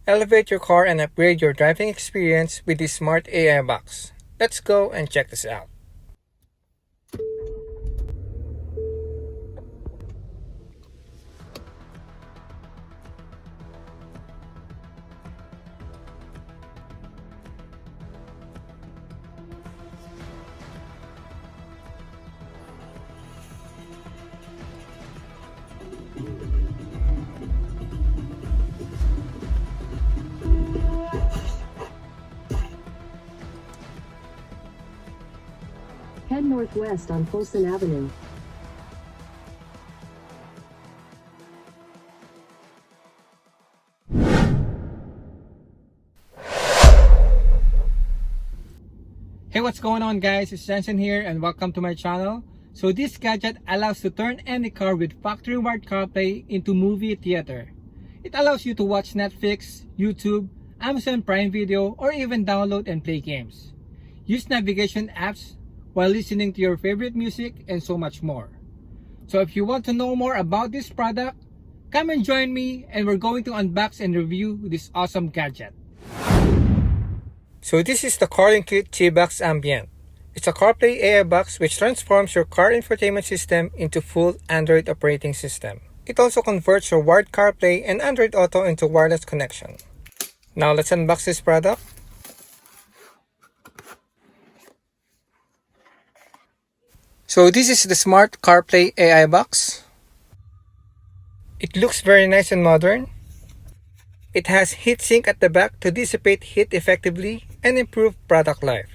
Elevate your car and upgrade your driving experience with this smart AI box. Let's go and check this out. Head northwest on Folsom Avenue. Hey, what's going on guys? It's Jensen here and welcome to my channel. So this gadget allows to turn any car with factory wired CarPlay into movie theater. It allows you to watch Netflix, YouTube, Amazon Prime Video, or even download and play games. Use navigation apps while listening to your favorite music and so much more. So if you want to know more about this product, come and join me and we're going to unbox and review this awesome gadget. So this is the Carlinkit Tbox Ambient. It's a CarPlay AI box which transforms your car infotainment system into full Android operating system. It also converts your wired CarPlay and Android Auto into wireless connection. Now let's unbox this product. So this is the smart CarPlay AI box. It looks very nice and modern. It has heatsink at the back to dissipate heat effectively and improve product life.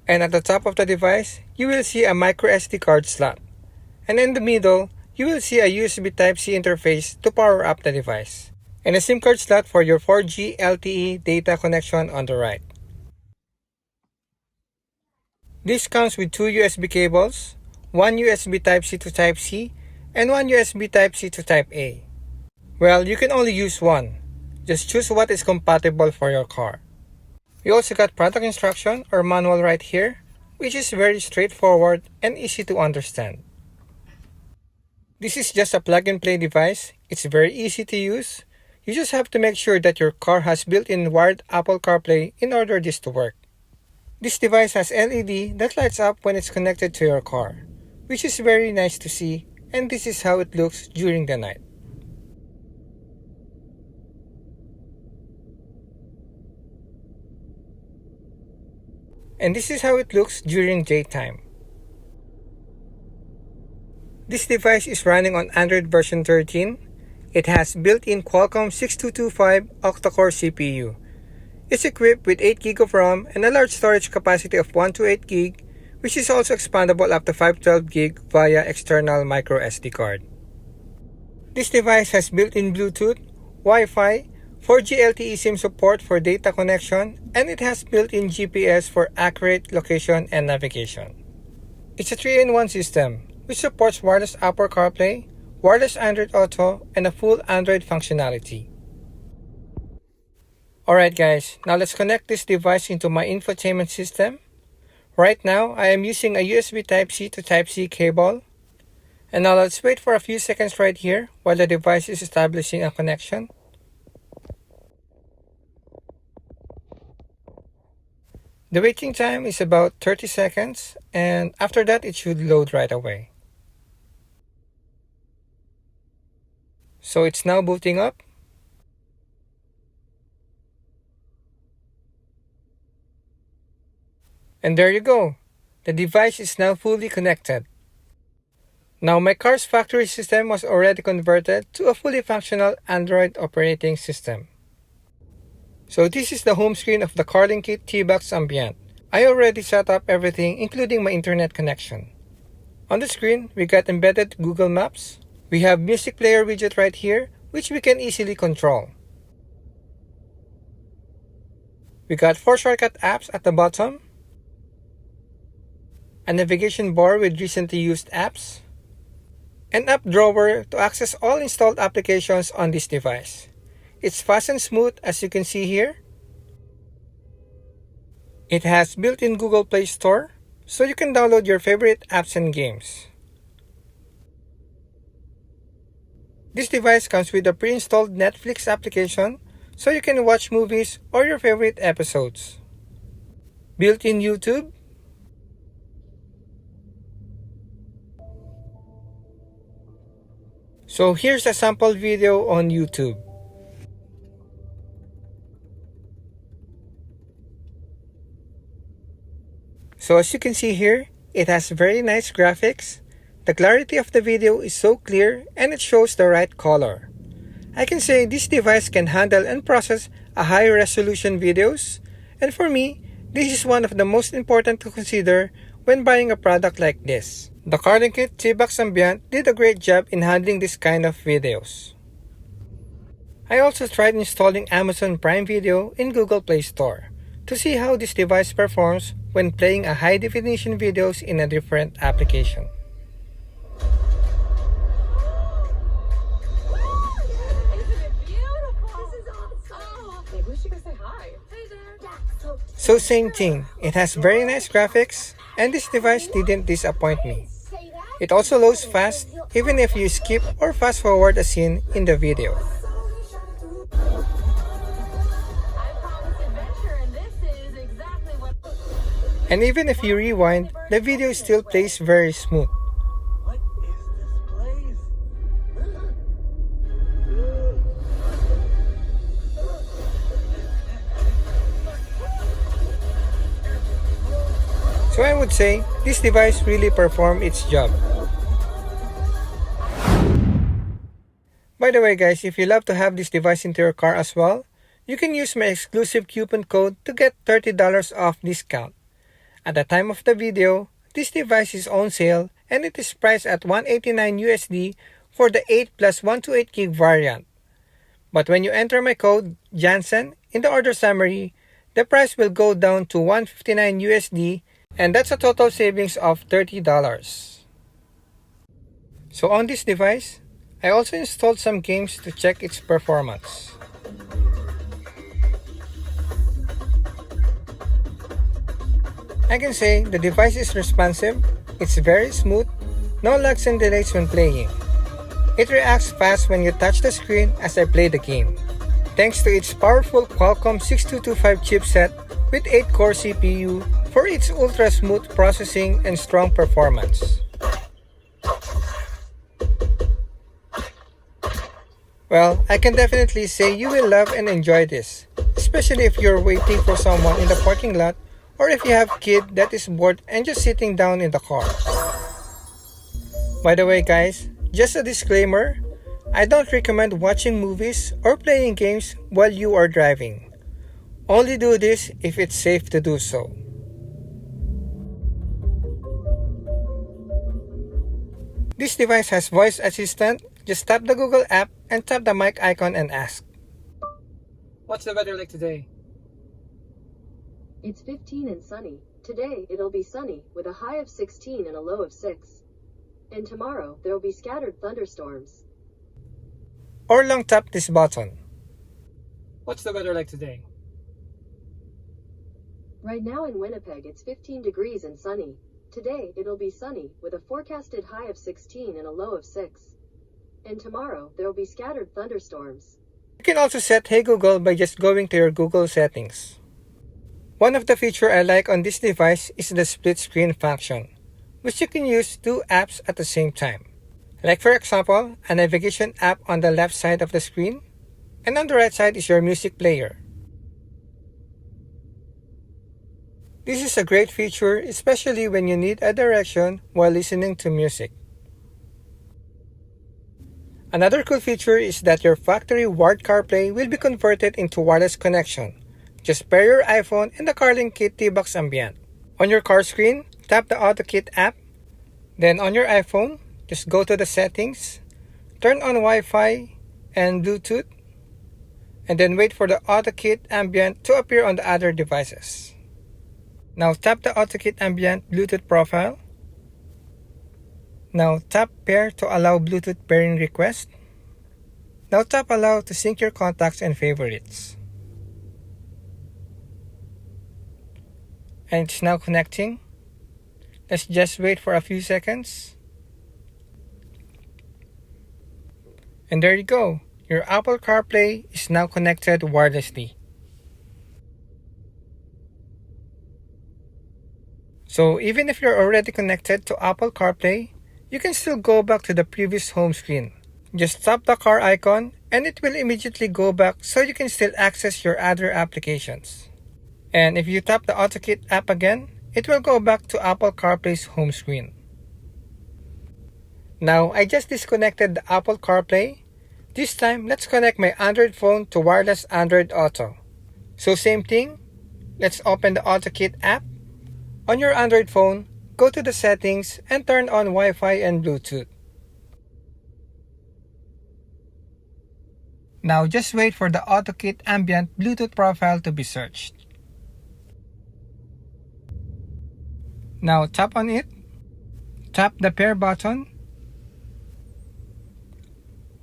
And at the top of the device, you will see a micro SD card slot. And in the middle, you will see a USB Type-C interface to power up the device. And a SIM card slot for your 4G LTE data connection on the right. This comes with two USB cables, one USB Type-C to Type-C, and one USB Type-C to Type-A. Well, you can only use one. Just choose what is compatible for your car. We also got product instruction or manual right here, which is very straightforward and easy to understand. This is just a plug-and-play device. It's very easy to use. You just have to make sure that your car has built-in wired Apple CarPlay in order this to work. This device has LED that lights up when it's connected to your car, which is very nice to see, and this is how it looks during the night. And this is how it looks during daytime. This device is running on Android version 13. It has built-in Qualcomm 6225 octa-core CPU. It's equipped with 8GB of RAM and a large storage capacity of 128GB, which is also expandable up to 512GB via external micro SD card. This device has built-in Bluetooth, Wi-Fi, 4G LTE SIM support for data connection, and it has built-in GPS for accurate location and navigation. It's a 3-in-1 system, which supports wireless Apple CarPlay, wireless Android Auto, and a full Android functionality. Alright guys, now let's connect this device into my infotainment system. Right now, I am using a USB Type-C to Type-C cable. And now let's wait for a few seconds right here while the device is establishing a connection. The waiting time is about 30 seconds, and after that it should load right away. So it's now booting up. And there you go. The device is now fully connected. Now my car's factory system was already converted to a fully functional Android operating system. So this is the home screen of the Carlinkit Tbox Ambient. I already set up everything including my internet connection. On the screen, we got embedded Google Maps. We have music player widget right here, which we can easily control. We got 4 shortcut apps at the bottom. A navigation bar with recently used apps. An app drawer to access all installed applications on this device. It's fast and smooth as you can see here. It has built-in Google Play Store, so you can download your favorite apps and games. This device comes with a pre-installed Netflix application, so you can watch movies or your favorite episodes. Built-in YouTube. So here's a sample video on YouTube. So as you can see here, it has very nice graphics. The clarity of the video is so clear and it shows the right color. I can say this device can handle and process a high resolution videos, and for me, this is one of the most important to consider when buying a product like this. The Carlinkit Tbox Ambient did a great job in handling this kind of videos. I also tried installing Amazon Prime Video in Google Play Store to see how this device performs when playing a high-definition videos in a different application. So same thing, it has very nice graphics, and this device didn't disappoint me. It also loads fast even if you skip or fast forward a scene in the video. And even if you rewind, the video still plays very smooth. So I would say, this device really performed its job. By the way guys, if you love to have this device into your car as well, you can use my exclusive coupon code to get $30 off discount. At the time of the video, this device is on sale and it is priced at $189 USD for the 8 plus 128 gig variant. But when you enter my code, Jansen, in the order summary, the price will go down to $159 USD, and that's a total savings of $30. So on this device, I also installed some games to check its performance. I can say the device is responsive, it's very smooth, no lags and delays when playing. It reacts fast when you touch the screen as I play the game, thanks to its powerful Qualcomm 6225 chipset with 8-core CPU for its ultra-smooth processing and strong performance. Well, I can definitely say you will love and enjoy this, especially if you're waiting for someone in the parking lot or if you have a kid that is bored and just sitting down in the car. By the way guys, just a disclaimer, I don't recommend watching movies or playing games while you are driving. Only do this if it's safe to do so. This device has voice assistant. Just tap the Google app and tap the mic icon and ask. What's the weather like today? It's 15 and sunny. Today, it'll be sunny, with a high of 16 and a low of 6. And tomorrow, there'll be scattered thunderstorms. Or long tap this button. What's the weather like today? Right now in Winnipeg, it's 15 degrees and sunny. Today, it'll be sunny, with a forecasted high of 16 and a low of 6. And tomorrow, there'll be scattered thunderstorms. You can also set Hey Google by just going to your Google settings. One of the features I like on this device is the split screen function, which you can use two apps at the same time. Like for example, a navigation app on the left side of the screen, and on the right side is your music player. This is a great feature, especially when you need a direction while listening to music. Another cool feature is that your factory wired CarPlay will be converted into wireless connection. Just pair your iPhone and the Carlinkit Tbox Ambient. On your car screen, tap the AutoKit app. Then on your iPhone, just go to the settings, turn on Wi-Fi and Bluetooth, and then wait for the AutoKit Ambient to appear on the other devices. Now tap the AutoKit Ambient Bluetooth profile. Now tap Pair to allow Bluetooth pairing request. Now tap Allow to sync your contacts and favorites. And it's now connecting. Let's just wait for a few seconds. And there you go. your Apple CarPlay is now connected wirelessly. So even if you're already connected to Apple CarPlay, you can still go back to the previous home screen. Just tap the car icon and it will immediately go back so you can still access your other applications. And if you tap the AutoKit app again, it will go back to Apple CarPlay's home screen. Now, I just disconnected the Apple CarPlay. This time, let's connect my Android phone to wireless Android Auto. So same thing, let's open the AutoKit app. On your Android phone, go to the settings and turn on Wi-Fi and Bluetooth. Now just wait for the AutoKit Ambient Bluetooth profile to be searched. Now tap on it, tap the pair button,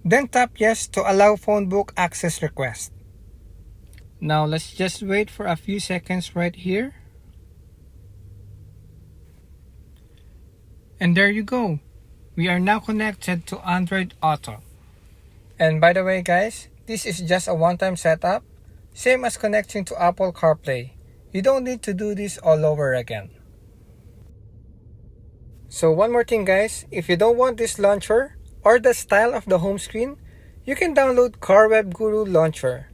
then tap yes to allow phone book access request. Now let's just wait for a few seconds right here. And there you go. We are now connected to Android Auto. And by the way guys, this is just a one-time setup, same as connecting to Apple CarPlay. You don't need to do this all over again. So one more thing guys, if you don't want this launcher or the style of the home screen, you can download Carwebguru launcher.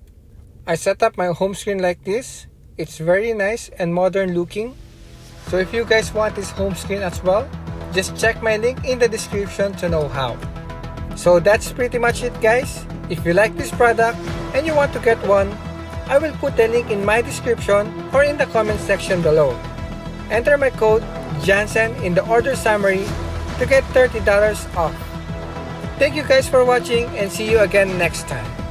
I set up my home screen like this. It's very nice and modern looking. So if you guys want this home screen as well, just check my link in the description to know how. So that's pretty much it guys. If you like this product and you want to get one, I will put the link in my description or in the comment section below. Enter my code Jansen in the order summary to get $30 off. Thank you guys for watching and see you again next time.